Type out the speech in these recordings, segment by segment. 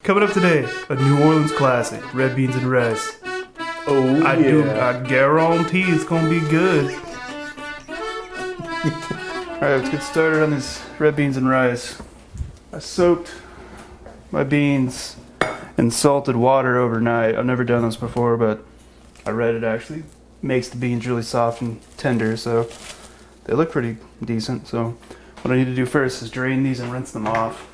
Coming up today, a New Orleans classic, red beans and rice. Oh, I guarantee it's gonna be good. Alright, let's get started on these red beans and rice. I soaked my beans in salted water overnight. I've never done this before, but I read it actually makes the beans really soft and tender, so they look pretty decent. So what I need to do first is drain these and rinse them off.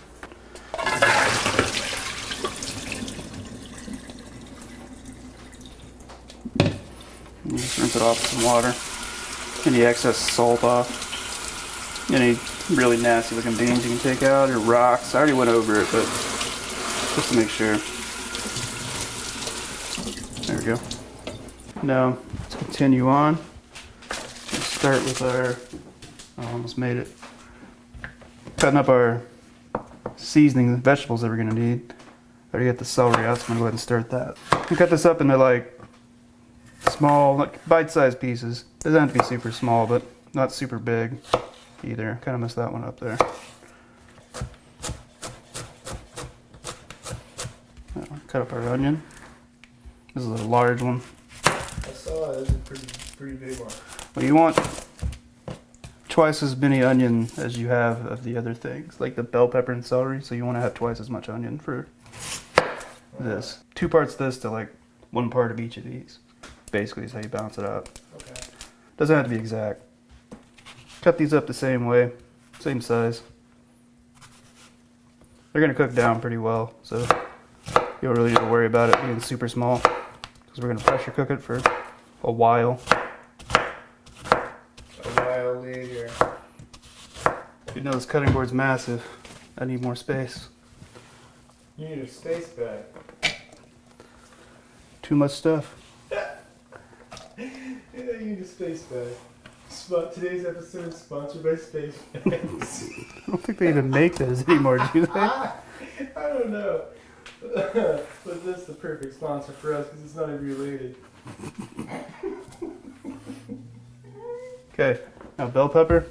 Just rinse it off with some water. Any excess salt off. Any really nasty looking beans you can take out, or rocks. I already went over it, but just to make sure. There we go. Now, let's continue on. Let's start with our, I almost made it. Cutting up our seasoning, the vegetables that we're gonna need. I already got the celery out, so I'm gonna go ahead and start that. We cut this up into like small, like bite-sized pieces. Doesn't have to be super small, but not super big either. Kind of messed that one up there. Cut up our onion. This is a large one. I saw it. It's a pretty big one. Well, you want twice as many onion as you have of the other things, like the bell pepper and celery. So you want to have twice as much onion for this. 2 parts this to like 1 part of each of these. Basically is how you balance it out. Okay. Doesn't have to be exact. Cut these up the same way, same size. They're gonna cook down pretty well, so you don't really need to worry about it being super small, because we're gonna pressure cook it for a while. A while later. You know this cutting board's massive. I need more space. You need a space bag. Too much stuff. Yeah, you need a space bag. Today's episode is sponsored by Space Bags. I don't think they even make those anymore, do they? I don't know. But this is the perfect sponsor for us because it's not even related. Okay, now bell pepper.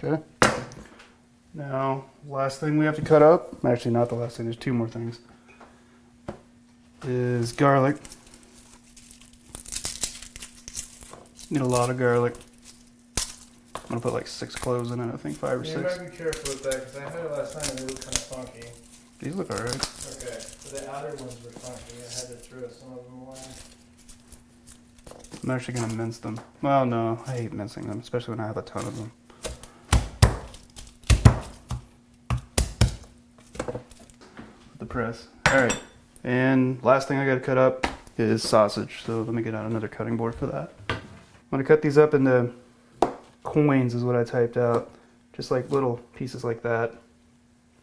Okay. Now, last thing we have to cut up, actually not the last thing, there's 2 more things, is garlic. Need a lot of garlic. I'm gonna put like 6 cloves in it, I think 5 or 6. You might be careful with that because I had it last time and they look kind of funky. These look alright. Okay, so the outer ones were funky. I had to throw some of them away. I'm actually gonna mince them. Well, no, I hate mincing them, especially when I have a ton of them. The press. Alright, and last thing I gotta cut up is sausage, so let me get out another cutting board for that. I'm gonna cut these up into coins is what I typed out, just like little pieces like that.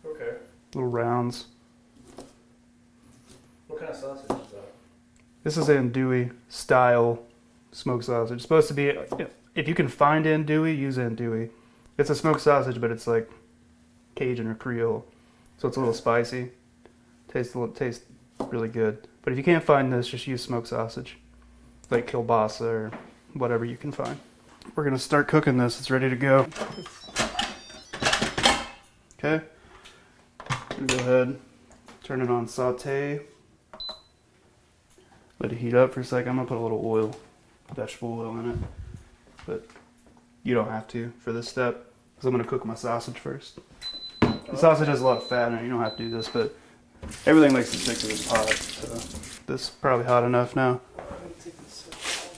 Okay. Little rounds. What kind of sausage is that? This is Andouille style smoked sausage. It's supposed to be, if you can find Andouille, use Andouille. It's a smoked sausage, but it's like Cajun or Creole, so it's a little spicy. Tastes really good. But if you can't find this, just use smoked sausage, like kielbasa or whatever you can find. We're gonna start cooking this. It's ready to go. Okay. I'm gonna go ahead, turn it on saute. Let it heat up for a second. I'm gonna put a little oil, vegetable oil in it, but you don't have to for this step because I'm gonna cook my sausage first. The sausage has a lot of fat in it. You don't have to do this, but everything likes to stick to this pot, so this is probably hot enough now.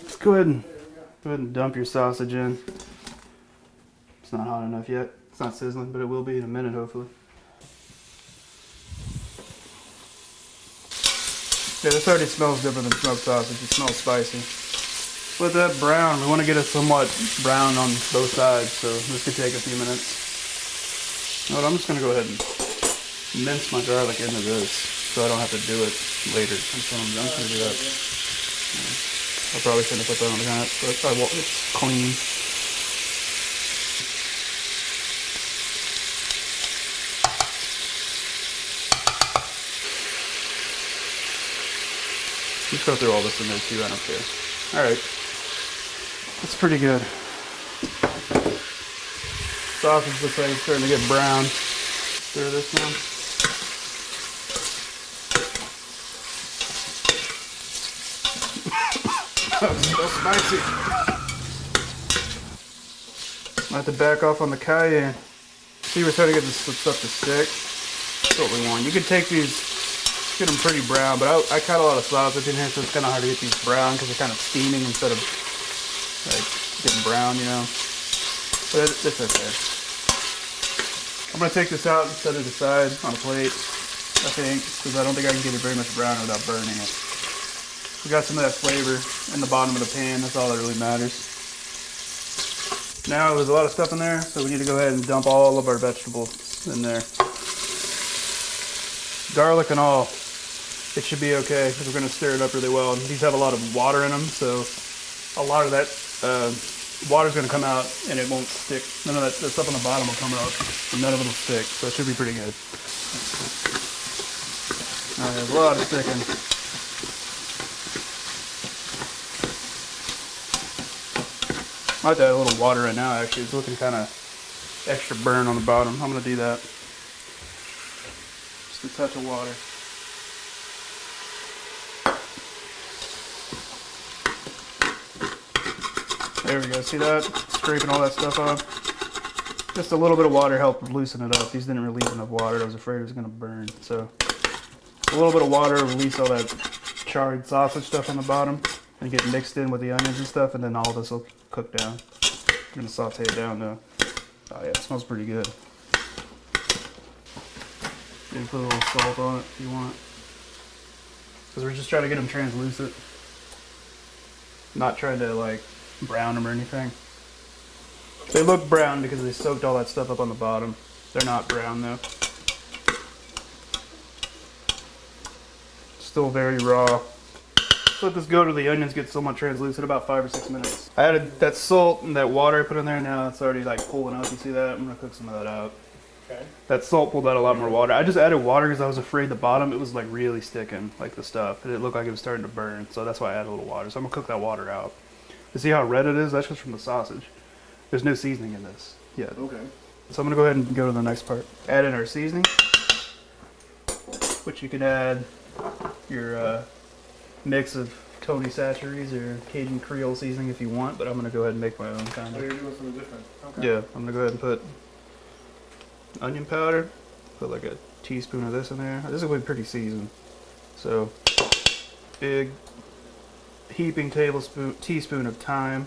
Let's go ahead and dump your sausage in. It's not hot enough yet. It's not sizzling, but it will be in a minute, hopefully. Yeah, this already smells different than smoked sausage. It smells spicy. With that brown, we want to get it somewhat brown on both sides, so this could take a few minutes. I'm just going to go ahead and mince my garlic into this so I don't have to do it later. I'm just going to do that. I probably shouldn't have put that on the hat, but it's clean. Just go through all this in there too, I don't care. Alright. That's pretty good. Sausage looks like it's starting to get brown. Stir this one. That was so spicy. I have to back off on the cayenne. See, we're starting to get this stuff to stick. That's what we want. You can take these, get them pretty brown, but I cut a lot of sausage in here, so it's kind of hard to get these brown because they're kind of steaming instead of like getting brown, you know. But it's okay. I'm going to take this out and set it aside on a plate, I think, because I don't think I can get it very much brown without burning it. We got some of that flavor in the bottom of the pan, that's all that really matters. Now there's a lot of stuff in there, so we need to go ahead and dump all of our vegetables in there. Garlic and all, it should be okay, because we're going to stir it up really well. And these have a lot of water in them, so a lot of that water's going to come out and it won't stick. None of that stuff on the bottom will come out, and none of it will stick, so it should be pretty good. Alright, there's a lot of sticking. I might add a little water right now, actually. It's looking kind of extra burn on the bottom. I'm going to do that. Just a touch of water. There we go. See that? Scraping all that stuff off. Just a little bit of water helped loosen it up. These didn't release enough water. I was afraid it was going to burn. So a little bit of water release all that charred sausage stuff on the bottom and get mixed in with the onions and stuff, and then all this will cook down. I'm going to saute it down though. Oh yeah, it smells pretty good. You can put a little salt on it if you want. Because we're just trying to get them translucent. Not trying to like brown them or anything. They look brown because they soaked all that stuff up on the bottom. They're not brown though. Still very raw. Just let this go till the onions get somewhat translucent, about 5 or 6 minutes. I added that salt and that water I put in there. Now it's already like pulling out. You see that? I'm gonna cook some of that out. Okay. That salt pulled out a lot more water. I just added water because I was afraid the bottom, it was like really sticking, like the stuff. And it looked like it was starting to burn, so that's why I added a little water. So I'm gonna cook that water out. You see how red it is? That's just from the sausage. There's no seasoning in this yet. Okay. So I'm gonna go ahead and go to the next part. Add in our seasoning, which you can add your mix of Tony Chachere's or Cajun Creole seasoning if you want, but I'm gonna go ahead and make my own kind of. So you're doing something different. Okay. Yeah, I'm gonna go ahead and put onion powder. Put like a teaspoon of this in there. This is gonna be pretty seasoned. So big heaping teaspoon of thyme.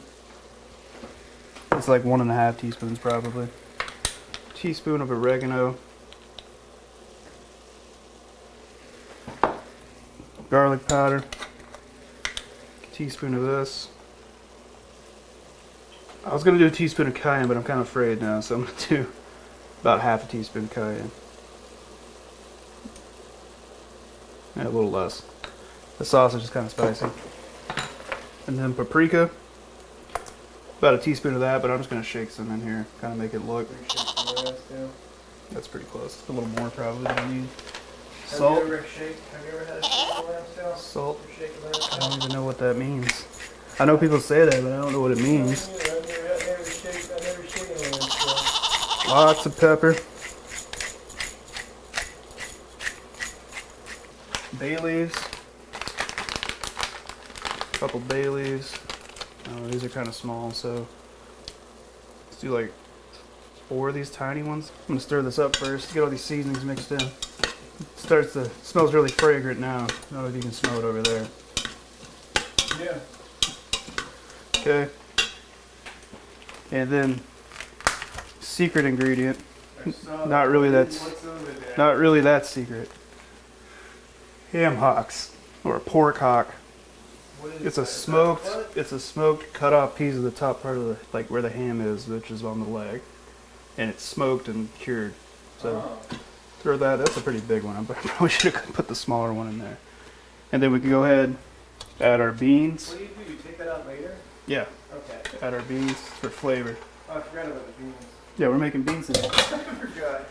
It's like 1.5 teaspoons probably. Teaspoon of oregano. Garlic powder. Teaspoon of this. I was gonna do a teaspoon of cayenne, but I'm kind of afraid now, so I'm gonna do about 1/2 teaspoon of cayenne. Yeah, a little less. The sausage is kind of spicy. And then paprika. About a teaspoon of that, but I'm just gonna shake some in here, kind of make it look. That's pretty close. A little more probably than I need. Salt. Have you ever had a shake lamb tail? Salt. I don't even know what that means. I know people say that, but I don't know what it means. Lots of pepper. Bay leaves. A couple bay leaves. Oh, these are kind of small, so let's do like 4 of these tiny ones. I'm gonna stir this up first to get all these seasonings mixed in. Smells really fragrant now. I don't know if you can smell it over there. Yeah. Okay. And then secret ingredient. Not really that secret. Ham hocks or pork hock. It's a smoked cut off piece of the top part of the, like where the ham is, which is on the leg. And it's smoked and cured. So throw that. That's a pretty big one. I probably should have put the smaller one in there. And then we can go ahead, add our beans. What do? You take that out later? Yeah. Okay. Add our beans for flavor. Oh, I forgot about the beans. Yeah, we're making beans today. I forgot.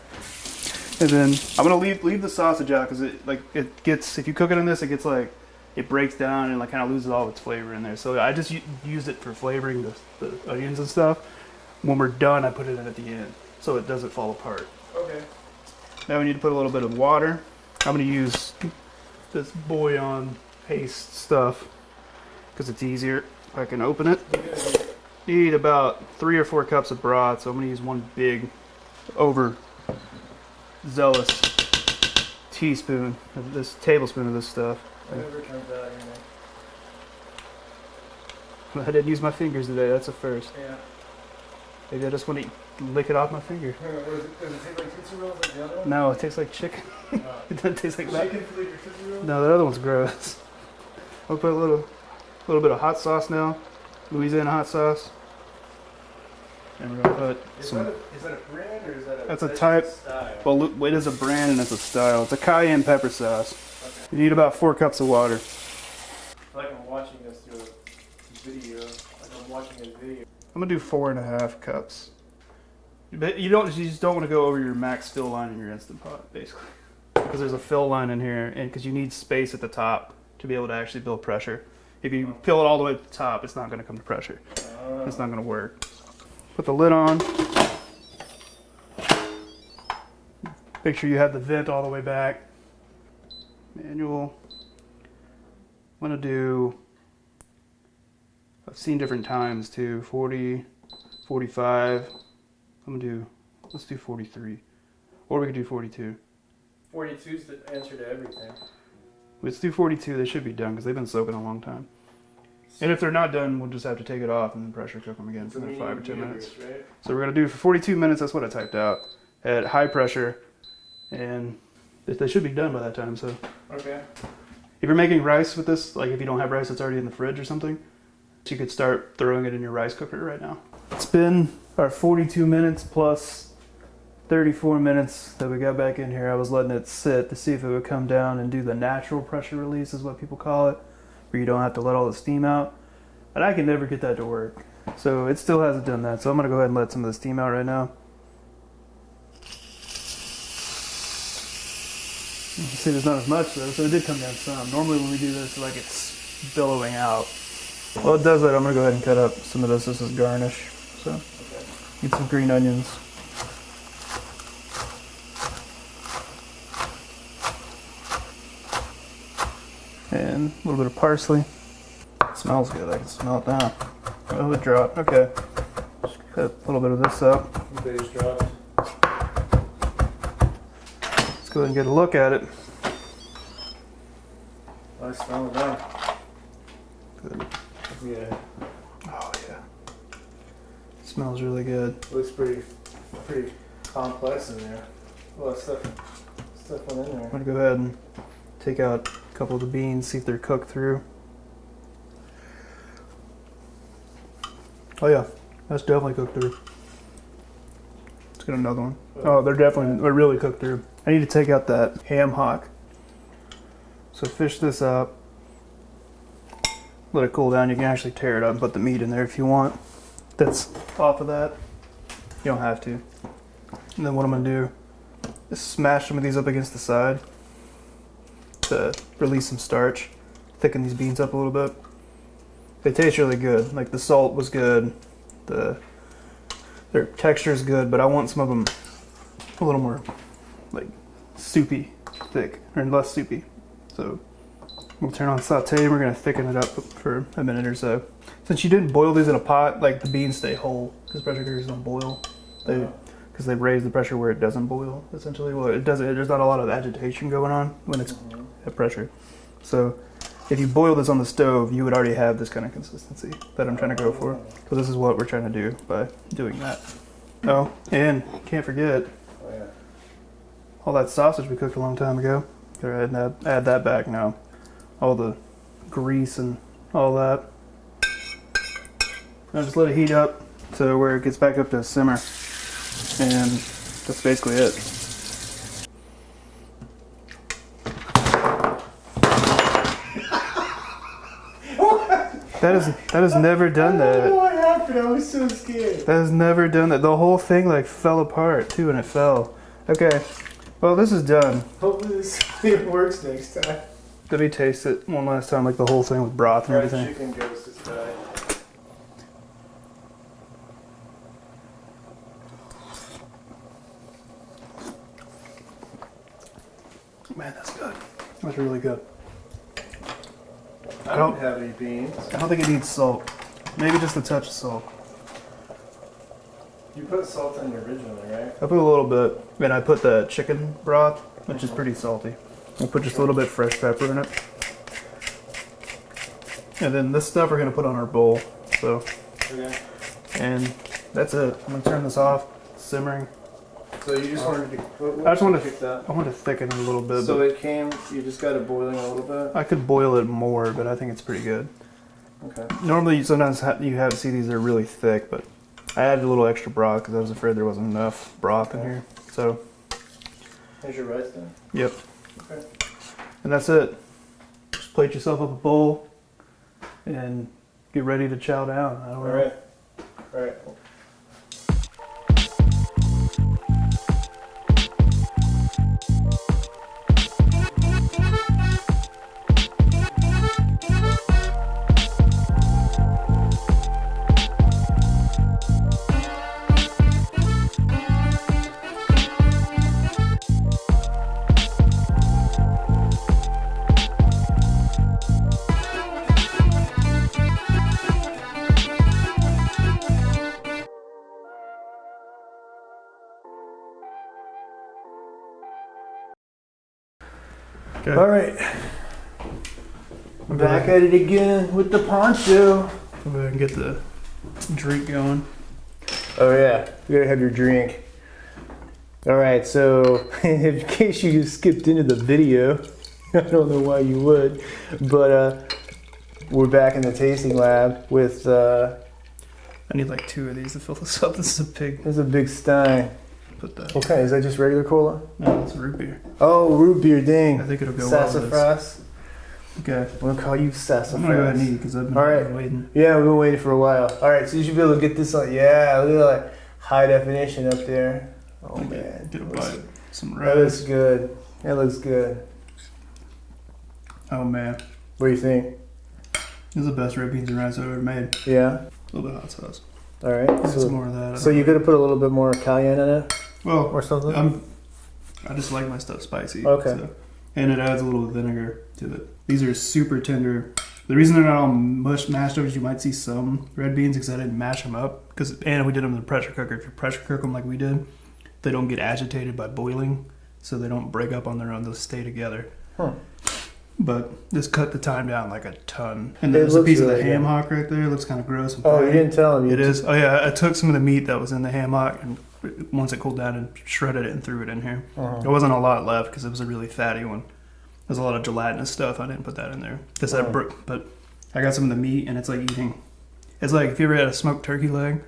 And then I'm gonna leave the sausage out because it gets, if you cook it in this, it gets like it breaks down and like kind of loses all its flavor in there. So I just use it for flavoring the onions and stuff. When we're done, I put it in at the end so it doesn't fall apart. Okay. Now we need to put a little bit of water. I'm going to use this bouillon paste stuff because it's easier. I can open it. You need about 3 or 4 cups of broth, so I'm going to use one big overzealous tablespoon of this stuff. Whatever turns out, I didn't use my fingers today. That's a first. Yeah. Maybe I just want to lick it off my finger. Does it taste like Tootsie Rolls like the other one? No, it tastes like chicken. It doesn't taste like that. Chicken flavored Tootsie Rolls? No, the other one's gross. I'll put a little bit of hot sauce now. Louisiana hot sauce. And we're gonna put Is that a brand or is that a That's a type. style? Well, it is a brand and it's a style. It's a cayenne pepper sauce. Okay. You need about 4 cups of water. Like I'm watching this through a video. Like I'm watching a video. I'm gonna do 4.5 cups. But you just don't want to go over your max fill line in your Instant Pot, basically, because there's a fill line in here, and because you need space at the top to be able to actually build pressure. If you fill it all the way to the top, it's not going to come to pressure. It's not going to work. Put the lid on. Make sure you have the vent all the way back. Manual. I'm going to do, I've seen different times too, 40, 45. I'm going to do, let's do 43. Or we could do 42. 42 is the answer to everything. Let's do 42. They should be done because they've been soaking a long time. And if they're not done, we'll just have to take it off and then pressure cook them again for 5 or 10 minutes. Right? So we're going to do for 42 minutes. That's what I typed out at high pressure. And they should be done by that time. So Okay. if you're making rice with this, like if you don't have rice that's already in the fridge or something, you could start throwing it in your rice cooker right now. It's been our 42 minutes plus 34 minutes that we got back in here. I was letting it sit to see if it would come down and do the natural pressure release is what people call it, where you don't have to let all the steam out. And I can never get that to work. So it still hasn't done that. So I'm going to go ahead and let some of the steam out right now. You can see there's not as much though, so it did come down some. Normally when we do this, like it's billowing out. Well, it does that. I'm going to go ahead and cut up some of this. This is garnish. So get some green onions. And a little bit of parsley. It smells good. I can smell it now. Oh, it dropped. Okay. Just cut a little bit of this up. The base dropped. Let's go ahead and get a look at it. I smell it now. Good. Yeah. Oh yeah. It smells really good. Looks pretty complex in there. A lot of stuff went in there. I'm gonna go ahead and take out a couple of the beans, see if they're cooked through. Oh yeah, that's definitely cooked through. Let's get another one. Oh, they're really cooked through. I need to take out that ham hock. So fish this up. Let it cool down. You can actually tear it up and put the meat in there if you want. That's off of that. You don't have to. And then what I'm gonna do is smash some of these up against the side to release some starch. Thicken these beans up a little bit. They taste really good. Like the salt was good. Their texture is good, but I want some of them a little more like soupy, thick, or less soupy. So we'll turn on saute. We're gonna thicken it up for a minute or so. Since you didn't boil these in a pot, like the beans stay whole because pressure cookers don't boil. Because they raise the pressure where it doesn't boil. Essentially, well, it doesn't. There's not a lot of agitation going on when it's at pressure. So if you boil this on the stove, you would already have this kind of consistency that I'm trying to go for. So this is what we're trying to do by doing that. Oh, and can't forget all that sausage we cooked a long time ago. Go ahead and add that back now. All the grease and all that. Now just let it heat up to where it gets back up to a simmer. And that's basically it. That has never done that. I don't know what happened. I was so scared. That has never done that. The whole thing like fell apart too, and it fell. Okay. Well, this is done. Hopefully this thing works next time. Let me taste it one last time, like the whole thing with broth and Fried everything. chicken goes to sky. Man, that's good. That's really good. I don't have any beans. I don't think it needs salt. Maybe just a touch of salt. You put salt in originally, right? I put a little bit, and I put the chicken broth, which is pretty salty. I put just a little bit of fresh pepper in it. And then this stuff we're gonna put on our bowl. So, Okay. and that's it. I'm gonna turn this off. It's simmering. So you just wanted to. I just wanted to pick that. I want to thicken it a little bit. So but it came. You just got it boiling a little bit. I could boil it more, but I think it's pretty good. Okay. Normally, sometimes you have see these are really thick, but I added a little extra broth because I was afraid there wasn't enough broth in here. So, Here's your rice then. yep. Okay. And that's it. Just plate yourself up a bowl and get ready to chow down. I don't All know. right. All right. Okay. All right. Back at it again with the poncho. Go ahead and get the drink going. Oh yeah, you gotta have your drink. All right, so in case you just skipped into the video, I don't know why you would, but we're back in the tasting lab with. I need like 2 of these to fill this up. This is a pig. There's a big stein. Put the. Okay, is that just regular cola? No, it's root beer. Oh, root beer, dang. I think it'll go well with this. Sassafras. Okay. I'm gonna call you sassafras. I'm gonna go ahead and eat because I've been All right. waiting. Yeah, we've been waiting for a while. All right, so you should be able to get this on. Yeah, look at that high definition up there. Oh man, Get a bite. Some that looks rice. good. That looks good. Oh man, What do you think? this is the best red beans and rice I've ever made. Yeah. A little bit of hot sauce. All right. Get some So, more of that. so you could have put a little bit more cayenne in it Well, or something. I just like my stuff spicy. Okay. So. And it adds a little vinegar to it. These are super tender. The reason they're not all mashed over is you might see some red beans because I didn't mash them up. And we did them in the pressure cooker. If you pressure cook them like we did, they don't get agitated by boiling, so they don't break up on their own. They'll stay together. Huh. But just cut the time down like a ton. And It there's a looks piece of really the ham good. hock right there. It looks kind of gross. And Oh, you fatty. didn't tell him. It is. Oh yeah, I took some of the meat that was in the ham hock and once it cooled down and shredded it and threw it in here. Uh-huh. There wasn't a lot left because it was a really fatty one. There's a lot of gelatinous stuff. I didn't put that in there. But I got some of the meat and it's like eating. It's like if you ever had a smoked turkey leg,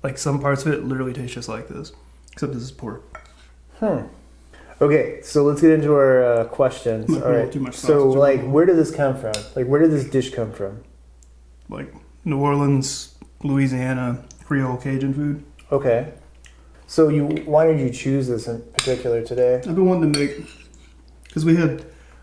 like some parts of it literally taste just like this, except this is pork. Okay, so let's get into our questions. Might be a All little right. too much So, sausage like, on the where did this come from? Like, where did this dish come from? Like New Orleans, Louisiana, Creole Cajun food. Okay. So, why did you choose this in particular today? I've been wanting to make because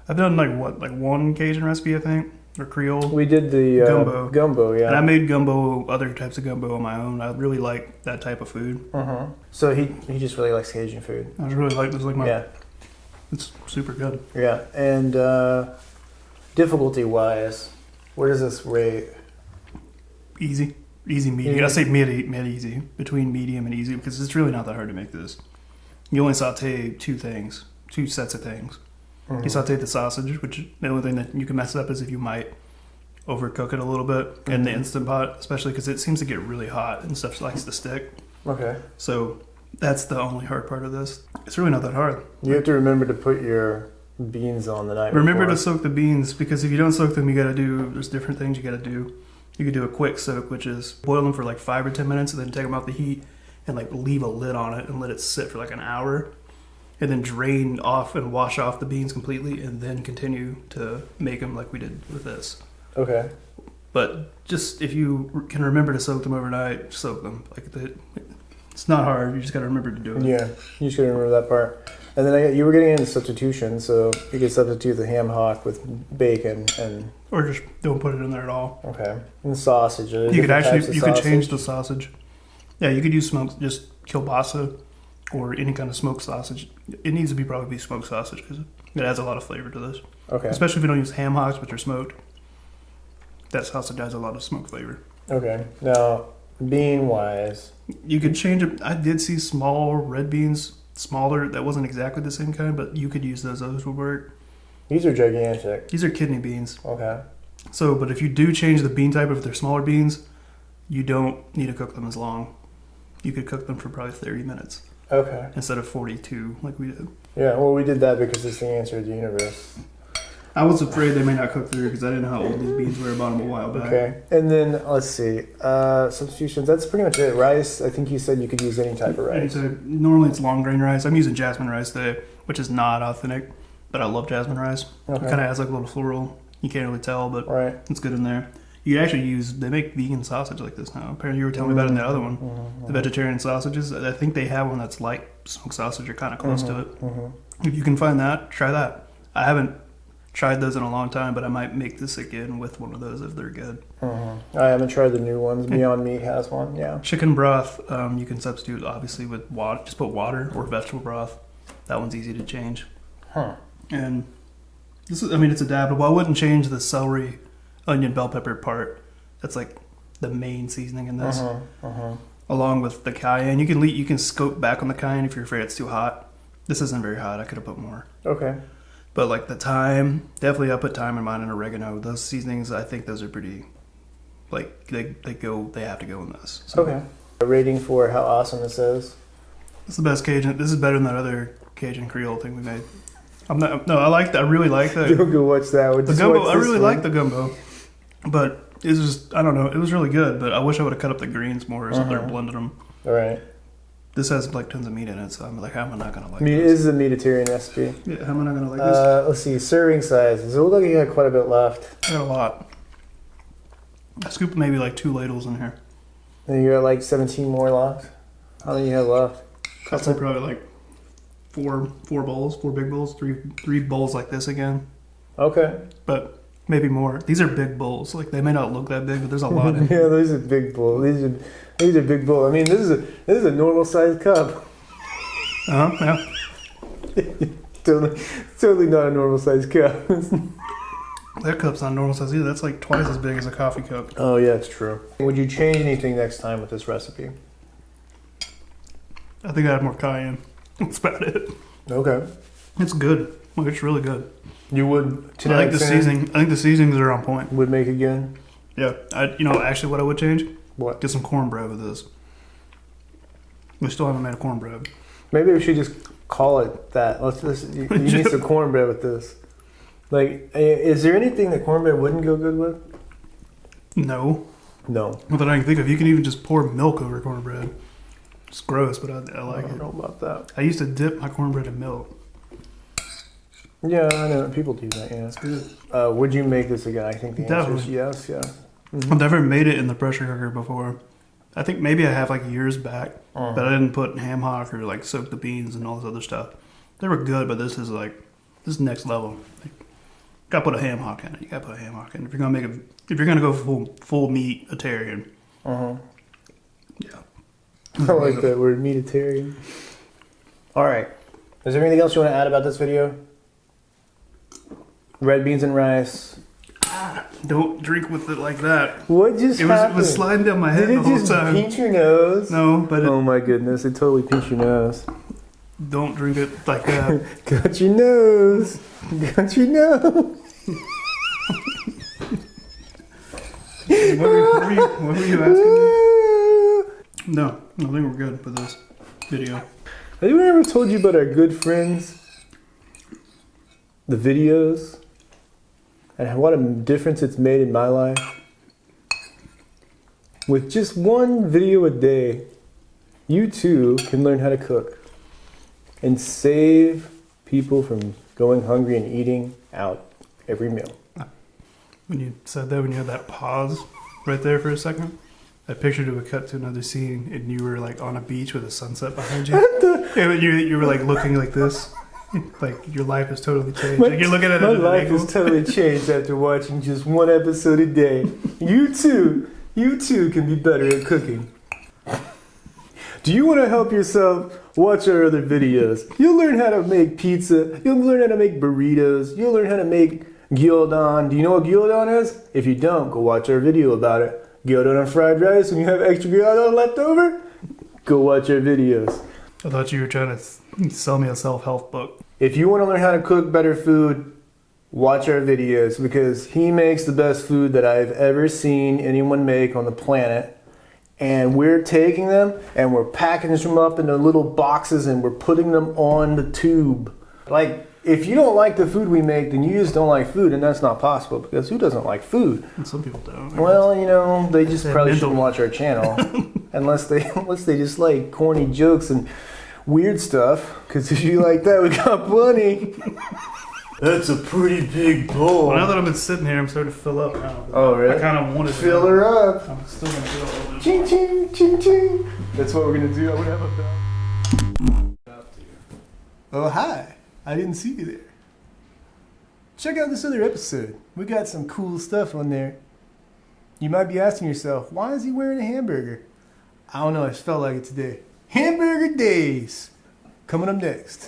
I've done like one Cajun recipe I think or Creole. We did the Gumbo. Gumbo, yeah. And I made gumbo, other types of gumbo on my own. I really like that type of food. Uh-huh. So he just really likes Cajun food. I just really like this. Like my, Yeah, it's super good. yeah. And difficulty-wise, where does this rate? Easy medium. Yeah. I say mid easy, between medium and easy because it's really not that hard to make this. You only saute 2 sets of things. Mhm. You saute the sausage, which the only thing that you can mess up is if you might overcook it a little bit in the Instant Pot, especially because it seems to get really hot and stuff likes to stick. Okay. So that's the only hard part of this. It's really not that hard. You have to remember to put your beans on the night Remember before. to soak the beans because if you don't soak them, there's different things you got to do. You could do a quick soak, which is boil them for like 5 or 10 minutes and then take them out the heat and like leave a lid on it and let it sit for like an hour. And then drain off and wash off the beans completely and then continue to make them like we did with this. Okay. But just if you can remember to soak them overnight, soak them. It's not hard. You just got to remember to do it. Yeah, you just gotta remember that part. And then you were getting into substitutions, so you could substitute the ham hock with bacon and... Or just don't put it in there at all. Okay. And sausage. You could change the sausage. Yeah, you could use just kielbasa or any kind of smoked sausage. It needs to probably be smoked sausage because it adds a lot of flavor to this. Okay. Especially if you don't use ham hocks, which are smoked. That sausage adds a lot of smoked flavor. Okay. Now, bean-wise... You could change it. I did see small red beans, smaller. That wasn't exactly the same kind, but you could use those. Those would work. These are gigantic. These are kidney beans. Okay. So, but if you do change the bean type, if they're smaller beans, you don't need to cook them as long. You could cook them for probably 30 minutes. Okay. Instead of 42 like we did. Yeah, well, we did that because it's the answer to the universe. I was afraid they may not cook through because I didn't know how old these beans were. I bought them a while back. Okay. And then, let's see. Substitutions. That's pretty much it. Rice, I think you said you could use any type of rice. Normally it's long grain rice. I'm using jasmine rice today, which is not authentic, but I love jasmine rice. Okay. It kind of has like a little floral. You can't really tell, but right. It's good in there. You could actually they make vegan sausage like this now. Apparently you were telling me about it in the other one. The vegetarian sausages. I think they have one that's like smoked sausage or kind of close to it. If you can find that, try that. I haven't tried those in a long time, but I might make this again with one of those if they're good. I haven't tried the new ones. Beyond Meat has one, yeah. Chicken broth, you can substitute obviously with water. Just put water or vegetable broth. That one's easy to change. And this is, it's adaptable. I wouldn't change the celery, onion, bell pepper part. That's like the main seasoning in this. Along with the cayenne. You can scope back on the cayenne if you're afraid it's too hot. This isn't very hot. I could have put more. Okay. But like the thyme, definitely I put thyme in mine and oregano. Those seasonings, I think those are pretty, like they have to go in this. So. Okay. A rating for how awesome this is. It's the best Cajun. This is better than that other Cajun Creole thing we made. I like that. I really like that. Don't go watch that one. The gumbo, I really like the gumbo. But it's just, I don't know, it was really good, but I wish I would have cut up the greens more or something or blended them. All right. This has like tons of meat in it, so I'm like, how am I not going to like this? Meat is a Mediterranean recipe. Yeah, how am I not going to like this? Let's see, serving sizes. It looks like you got quite a bit left. I got a lot. I scooped maybe like 2 ladles in here. And you got like 17 more left? How many you have left? I'd say probably like four bowls, 4 big bowls, three bowls like this again. Okay. But maybe more. These are big bowls. Like they may not look that big, but there's a lot in here. Yeah, these are big bowls. These are big bowls. I mean, this is a normal sized cup. Yeah. totally not a normal sized cup. That cup's not normal size either. That's like twice as big as a coffee cup. Oh yeah, it's true. Would you change anything next time with this recipe? I think I had more cayenne. That's about it. Okay. It's good. Like, it's really good. You would. I like the seasoning. I think the seasonings are on point. Would make again. Yeah. Actually, what I would change? What? Get some cornbread with this. We still haven't made a cornbread. Maybe we should just call it that. You need some cornbread with this. Like, is there anything that cornbread wouldn't go good with? No. No. Not that I can think of. You can even just pour milk over cornbread. It's gross, but I like it. I don't know about that. I used to dip my cornbread in milk. Yeah, I know. People do that, yeah. It's good. Would you make this again? I think the answer is yes, yeah. Mm-hmm. I've never made it in the pressure cooker before. I think maybe I have like years back, but I didn't put ham hock or like soak the beans and all this other stuff. They were good, but this is next level. Like, gotta put a ham hock in it. You gotta put a ham hock in it. If you're gonna go full meat Italian. Yeah. I like that word, meatitarian. All right. Is there anything else you want to add about this video? Red beans and rice. Don't drink with it like that. What just happened? It was sliding down my head the whole time. Did it just pinch your nose? No, but oh my goodness, it totally pinched your nose. Don't drink it like that. Got your nose. Got your nose. What were you asking me? No, I think we're good for this video. Have anyone ever told you about our good friends? The videos? And what a difference it's made in my life? With just one video a day, you too can learn how to cook and save people from going hungry and eating out every meal. When you said that, when you had that pause right there for a second, I pictured it would cut to another scene and you were like on a beach with a sunset behind you. And you were like looking like this Like your life has totally changed. Like you're looking at it. My at an life angle. has totally changed after watching just one episode a day. You too can be better at cooking. Do you want to help yourself? Watch our other videos. You'll learn how to make pizza. You'll learn how to make burritos. You'll learn how to make gyudon. Do you know what gyudon is? If you don't, go watch our video about it. Gyudon on fried rice. When you have extra gyudon left over, go watch our videos. I thought you were trying to sell me a self-help book. If you want to learn how to cook better food, watch our videos because he makes the best food that I've ever seen anyone make on the planet. And we're taking them and we're packaging them up into little boxes and we're putting them on the tube. Like, if you don't like the food we make, then you just don't like food, and that's not possible because who doesn't like food? And some people don't. Well, you know, they just probably mental. shouldn't watch our channel unless they just like corny jokes and weird stuff. Because if you like that, we got plenty. That's a pretty big bowl. Well, now that I've been sitting here, I'm starting to fill up now. Oh, really? I kind of wanted to Fill her up. I'm still gonna do a little bit. Ching, ching, ching, ching. That's what we're gonna do. I'm gonna have a bell. Oh, hi. I didn't see you there. Check out this other episode. We got some cool stuff on there. You might be asking yourself, why is he wearing a hamburger? I don't know. I just felt like it today. Hamburger days. Coming up next.